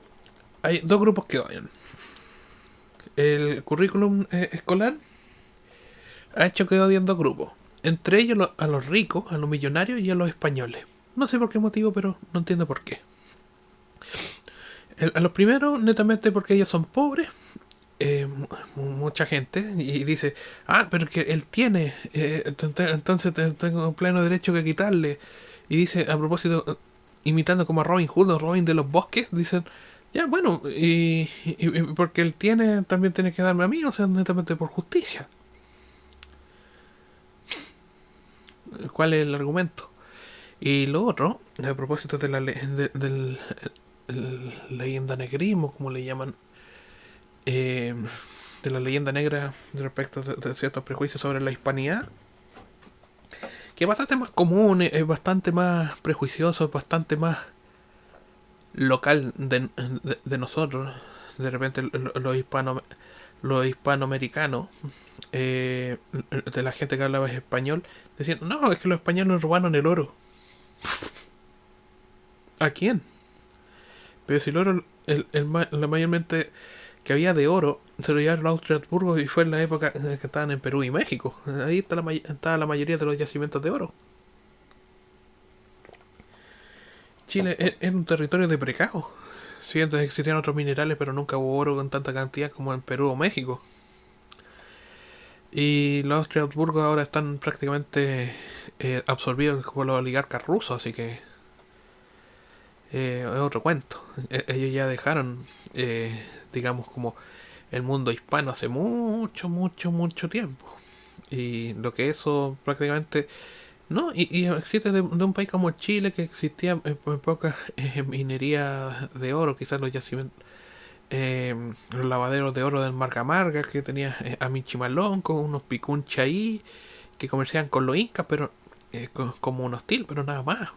hay dos grupos que odian. El currículum escolar ha hecho que odien dos grupos. Entre ellos a los ricos, a los millonarios y a los españoles. No sé por qué motivo, pero no entiendo por qué. A los primeros, netamente porque ellos son pobres. Mucha gente y dice, pero que él tiene, entonces tengo pleno derecho que quitarle. Y dice, a propósito, imitando como a Robin Hood o Robin de los Bosques, dicen, ya bueno, y porque él tiene, también tiene que darme a mí, o sea, netamente por justicia. ¿Cuál es el argumento? Y lo otro, a propósito de del leyenda negrismo, como le llaman, eh, de la leyenda negra respecto de ciertos prejuicios sobre la hispanidad, que es bastante más común, es bastante más prejuicioso, es bastante más local de nosotros. De repente los hispanoamericanos, de la gente que hablaba español, decían, no, es que los españoles robaron el oro. ¿A quién? Pero si el oro, la mayormente que había de oro, se lo llevaron a Austria-Habsburgo y fue en la época que estaban en Perú y México. Ahí está la mayoría de los yacimientos de oro. Chile es un territorio de precao. Sí, antes existían otros minerales, pero nunca hubo oro con tanta cantidad como en Perú o México. Y los Austria-Habsburgo ahora están prácticamente absorbidos por los oligarcas rusos, así que es otro cuento. Ellos ya dejaron, digamos, como el mundo hispano hace mucho, mucho, mucho tiempo. Y lo que eso prácticamente... No, y existe de un país como Chile, que existía poca minería de oro, quizás los yacimientos, los lavaderos de oro del Marga Marga, que tenía a Michimalón con unos picuncha ahí, que comerciaban con los incas, pero como un hostil, pero nada más.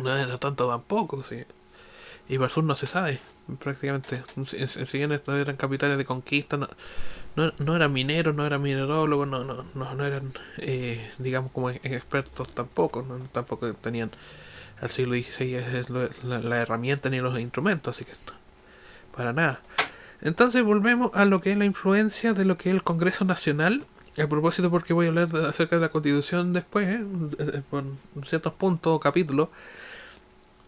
No era tanto tampoco, sí. Y por el sur no se sabe, prácticamente. Si bien estos eran capitales de conquista, no eran mineros, no eran minerólogos, no eran, digamos, como expertos tampoco. Tampoco tenían al siglo XVI la herramienta ni los instrumentos, así que para nada. Entonces volvemos a lo que es la influencia de lo que es el Congreso Nacional. A propósito, porque voy a hablar acerca de la Constitución después, por ciertos puntos o capítulos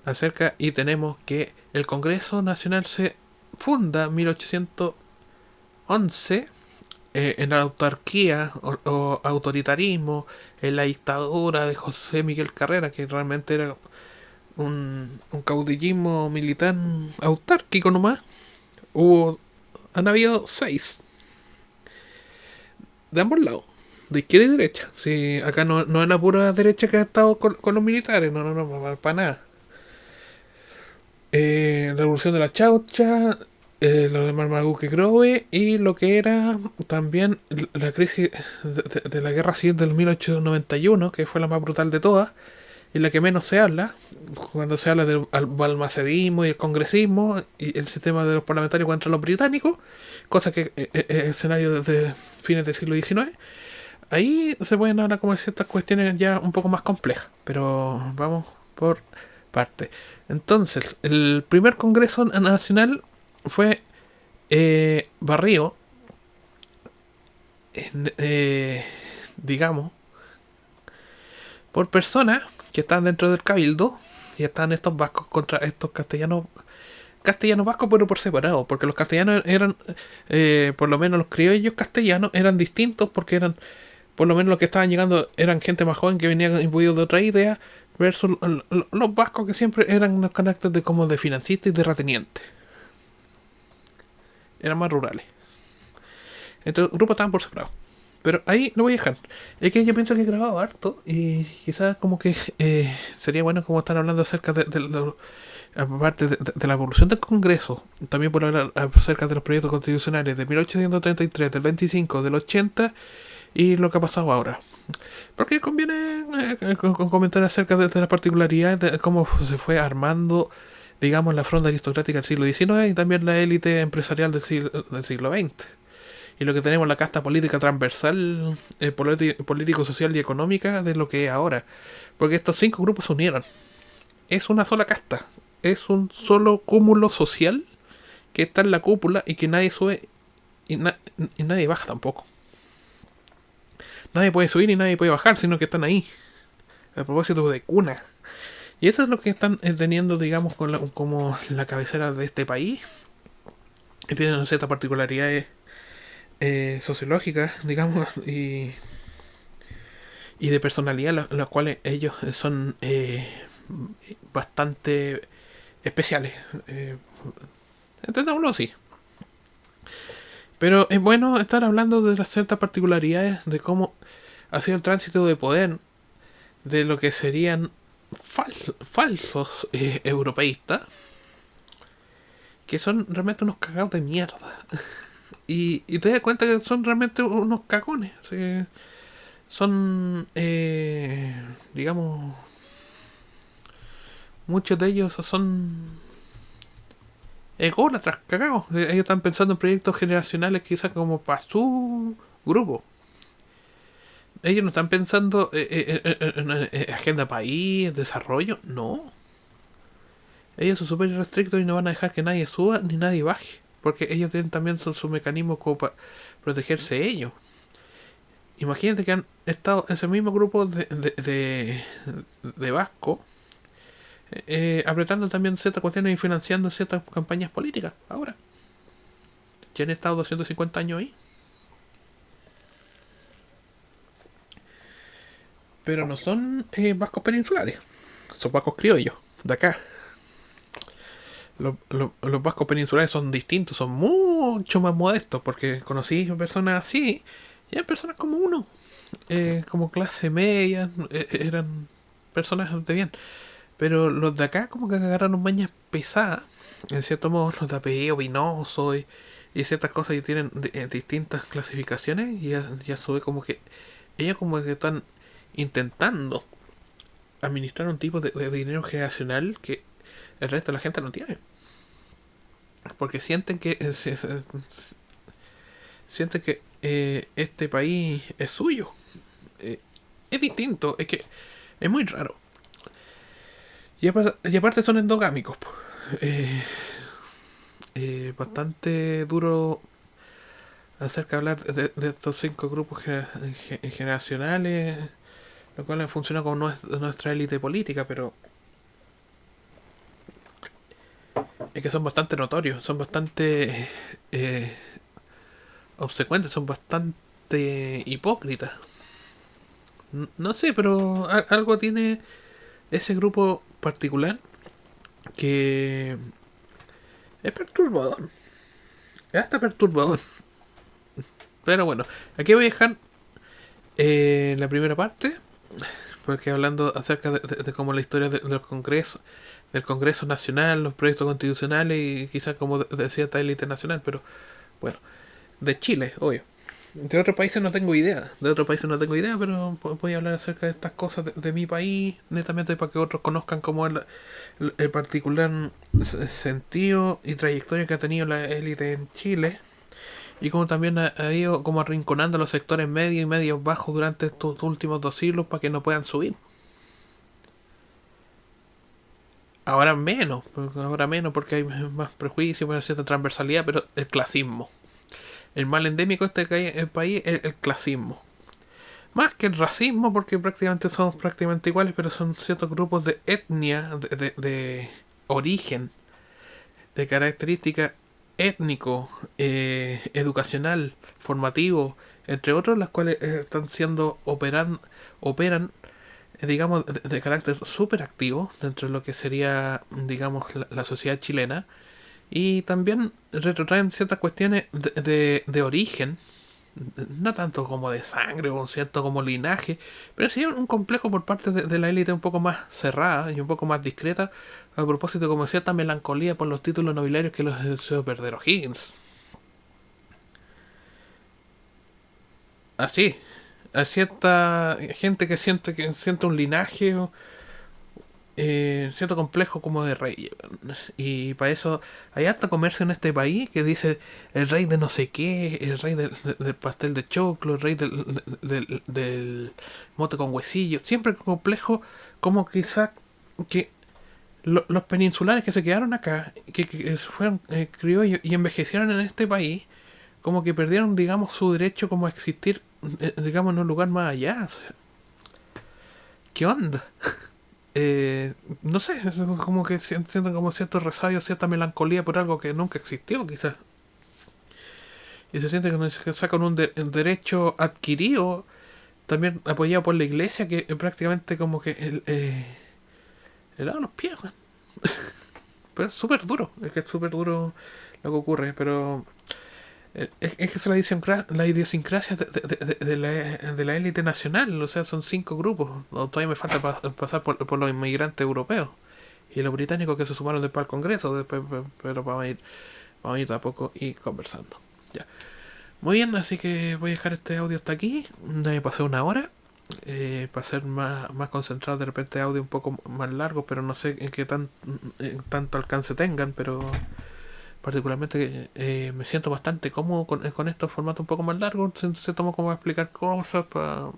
acerca, y tenemos que el Congreso Nacional se funda en 1811 en la autarquía o autoritarismo, en la dictadura de José Miguel Carrera, que realmente era un caudillismo militar autárquico nomás. Han habido 6 de ambos lados, de izquierda y derecha. Si acá no es la pura derecha que ha estado con los militares, no, para nada. La revolución de la Chaucha, lo de Marmaduke Grove y lo que era también la crisis de la guerra civil del 1891, que fue la más brutal de todas y la que menos se habla, cuando se habla del balmacedismo y el congresismo y el sistema de los parlamentarios contra los británicos, cosa que es escenario desde fines del siglo XIX. Ahí se pueden hablar como de ciertas cuestiones ya un poco más complejas, pero vamos por parte. Entonces, el primer Congreso Nacional fue barrido, digamos, por personas que estaban dentro del cabildo y estaban estos vascos contra estos castellanos vascos, pero por separado, porque los castellanos eran, por lo menos los criollos castellanos eran distintos, porque eran, por lo menos los que estaban llegando eran gente más joven que venía imbuidos de otra idea, versus los vascos que siempre eran unos caracteres de como de financista y de terrateniente. Eran más rurales. Entonces, los grupos estaban por separado. Pero ahí lo voy a dejar. Es que yo pienso que he grabado harto y quizás como que sería bueno como estar hablando acerca aparte de la evolución del Congreso, también por hablar acerca de los proyectos constitucionales de 1833, del 25, del 80 y lo que ha pasado ahora. Porque conviene comentar acerca de las particularidades de cómo se fue armando, digamos, la fronda aristocrática del siglo XIX y también la élite empresarial del siglo XX. Y lo que tenemos la casta política transversal, político, social y económica de lo que es ahora. Porque estos 5 grupos se unieron. Es una sola casta. Es un solo cúmulo social que está en la cúpula y que nadie sube y nadie baja tampoco. Nadie puede subir y nadie puede bajar, sino que están ahí. A propósito de cuna. Y eso es lo que están teniendo, digamos, como la cabecera de este país. Que tienen ciertas particularidades sociológicas, digamos, y de personalidad, las cuales ellos son bastante especiales. Entendámoslo así. Pero es bueno estar hablando de las ciertas particularidades de cómo ha sido el tránsito de poder de lo que serían falsos europeístas, que son realmente unos cagados de mierda. Y te das cuenta que son realmente unos cagones. ¿Sí? Son, digamos, muchos de ellos son ególatras, cagados. Ellos están pensando en proyectos generacionales quizás como para su grupo. Ellos no están pensando en agenda país, desarrollo, no. Ellos son súper restrictos y no van a dejar que nadie suba ni nadie baje. Porque ellos tienen también su mecanismo como para protegerse ellos. Imagínate que han estado ese mismo grupo de Vasco apretando también ciertas cuestiones y financiando ciertas campañas políticas ahora. Ya han estado 250 años ahí. Pero no son vascos peninsulares, son vascos criollos, de acá. Los vascos peninsulares son distintos, son mucho más modestos, porque conocí personas así, y hay personas como uno, como clase media, eran personas de bien. Pero los de acá como que agarraron mañas pesadas, en cierto modo, los de apellido vinoso y ciertas cosas que tienen distintas clasificaciones, y ya sube como que ellos como que están intentando administrar un tipo de dinero generacional que el resto de la gente no tiene. Porque sienten que sienten que este país es suyo. Es distinto, es que es muy raro. Y aparte son endogámicos. Bastante duro acerca de hablar de estos 5 grupos generacionales, lo cual funciona como nuestra élite política, pero es que son bastante notorios, son bastante obsecuentes, son bastante hipócritas. No sé, pero algo tiene ese grupo particular que es perturbador. Es hasta perturbador. Pero bueno, aquí voy a dejar la primera parte, porque hablando acerca de cómo la historia los congresos, del Congreso Nacional, los proyectos constitucionales y quizás como decía esta élite nacional, pero bueno, de Chile, obvio. De otros países no tengo idea, pero voy a hablar acerca de estas cosas de mi país, netamente para que otros conozcan cómo es el particular sentido y trayectoria que ha tenido la élite en Chile, y como también ha ido como arrinconando a los sectores medios y medios bajos durante estos últimos 2 siglos para que no puedan subir. Ahora menos porque hay más prejuicio, más cierta transversalidad, pero el clasismo. El mal endémico de este país es el clasismo. Más que el racismo, porque prácticamente somos prácticamente iguales, pero son ciertos grupos de etnia, de origen, de característica étnico, educacional, formativo, entre otros, las cuales están siendo operan, digamos, de carácter súper activo dentro de lo que sería, digamos, la sociedad chilena. Y también retrotraen ciertas cuestiones de origen, no tanto como de sangre o un cierto como linaje, pero sí un complejo por parte de la élite un poco más cerrada y un poco más discreta, a propósito como cierta melancolía por los títulos nobiliarios que los deseó perder O'Higgins. Así, a cierta gente que siente un linaje, cierto complejo como de rey. Y para eso hay harto comercio en este país que dice el rey de no sé qué, el rey del pastel de choclo, el rey del mote con huesillo. Siempre complejo como quizás que los peninsulares que se quedaron acá, que fueron criollos y envejecieron en este país, como que perdieron, digamos, su derecho como a existir, digamos, en un lugar más allá. O sea, ¿qué onda? No sé, como que sienten como cierto resabio, cierta melancolía por algo que nunca existió, quizás. Y se siente que sacan un derecho adquirido, también apoyado por la iglesia, que prácticamente como que le lava los pies, weón. Pero es súper duro, es que es súper duro lo que ocurre, pero es que es la idiosincrasia de la élite nacional, o sea, son 5 grupos, todavía me falta pasar por los inmigrantes europeos y los británicos que se sumaron después al Congreso, después, pero vamos a ir de a poco y conversando. Ya. Muy bien, así que voy a dejar este audio hasta aquí. Ya pasé una hora. Para ser más concentrado, de repente audio un poco más largo, pero no sé en qué tanto alcance tengan, pero particularmente me siento bastante cómodo con estos formatos un poco más largos. Se tomo como a explicar cosas para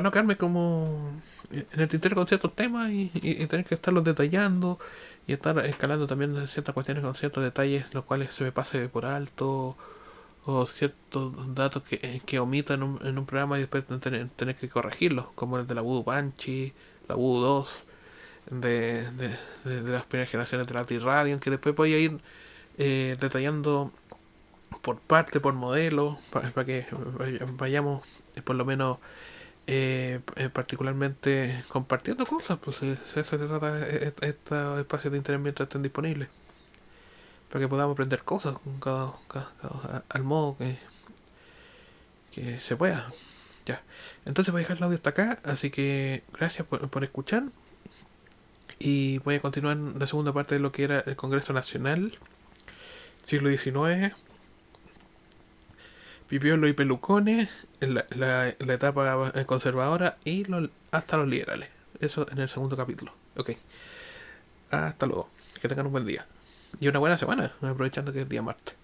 no quedarme como en el tintero con ciertos temas y tener que estarlos detallando y estar escalando también ciertas cuestiones con ciertos detalles los cuales se me pase por alto o ciertos datos que omita en un programa y después tener que corregirlos, como el de la Voodoo Banshee, la Voodoo 2, de las primeras generaciones de la T-Radio, que después voy a ir detallando por parte, por modelo, para que vayamos por lo menos particularmente compartiendo cosas, pues se trata estos espacios de internet mientras estén disponibles, para que podamos aprender cosas al modo que se pueda. Ya. Entonces voy a dejar el audio hasta acá, así que gracias por escuchar y voy a continuar en la segunda parte de lo que era el Congreso Nacional, siglo XIX, Pipiolo y Pelucones, la etapa conservadora y hasta los liberales. Eso en el segundo capítulo. Ok. Hasta luego. Que tengan un buen día. Y una buena semana, aprovechando que es día martes.